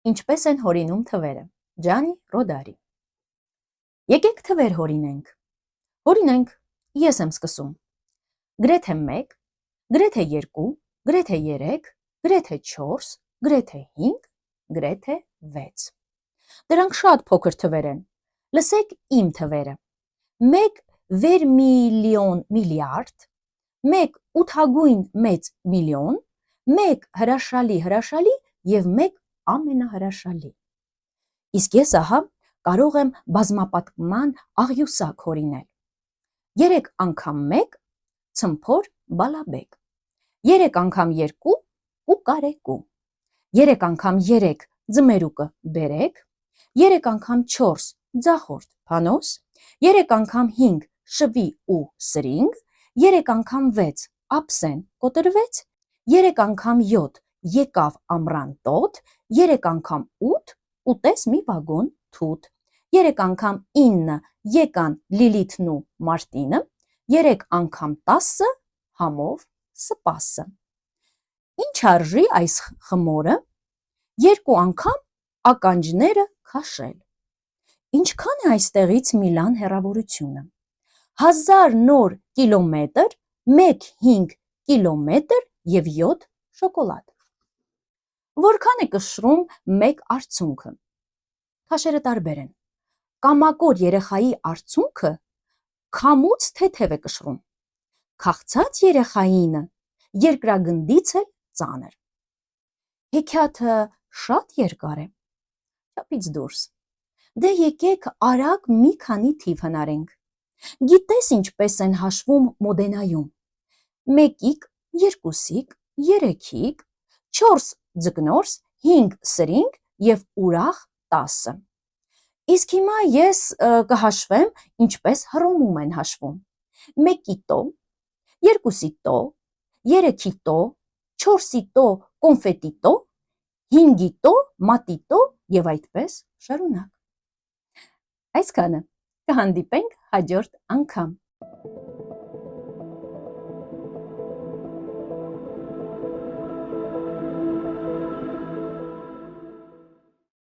Ինչպես են հորինում թվերը։ Ջանի Ռոդարի։ Եկեք թվեր հորինենք։ Հորինենք, ես եմ սկսում։ Գրեթե 1, գրեթե 2, գրեթե 3, գրեթե 4, գրեթե 5, գրեթե 6։ Դրանք շատ փոքր թվեր են։ Լսեք իմ թվերը։ 1 վերմիլիոն միլիարդ, 1 ութագույն մեծ միլիոն, 1 հրաշալի և 1 ամենահրաշալի։ Իսկ ես ահա կարող եմ բազմապատկման աղյուսակ հորինել։ 3 անգամ 1 ցմփոր բալաբեկ, 3 անգամ 2 կուկարեկու, 3 անգամ 3 ձմերուկը բերեք, 3 անգամ 4 ձախորդ փանոս, 3 անգամ 5 շվի ու սրինգ, 3 անգամ 6 ափսեն կոտրվեց, 3 անգամ 7 եկավ ամռան տոտ, 3 անգամ 8 ուտես մի վագոն թութ, 3 անգամ 9 եկան Լիլիթն ու Մարտինը, 3 անգամ 10 համով սպասը։ Ինչ արժի այս խմորը, 2 անգամ ականջները քաշել։ Ինչքան է այստեղից Միլան հեռավորությունը։ 1000 նոր կիլոմետր, 1/5 կիլոմետր և 7 շոկոլադ։ Որքան է կշռում մեկ արցունքը։ Քաշերը տարբեր են։ Կամակոր երեխայի արցունքը քամուց թեթև է կշռում։ Քաղցած երեխայինը երկրագնդից էլ ծանր։ Հեքիաթը շատ երկար է։ Չափից դուրս։ Դե եկեք արագ մի քանի թիվ հնարենք։ Գիտես ինչպես են հաշվում մոդենայում։ 1-իկ, 2-իկ, 3-իկ, 4 ձկնորս, 5 սրինգ և ուրախ 10։ Իսկ հիմա ես կհաշվեմ ինչպես Հռոմում են հաշվում։ 1-ի տո, 2-ի տո, 3-ի տո, 4-ի տո կոնֆետի տո, 5-ի տո մատի տո և այդպես շարունակ։ Այսքանը, կհանդիպենք հաջորդ անգամ։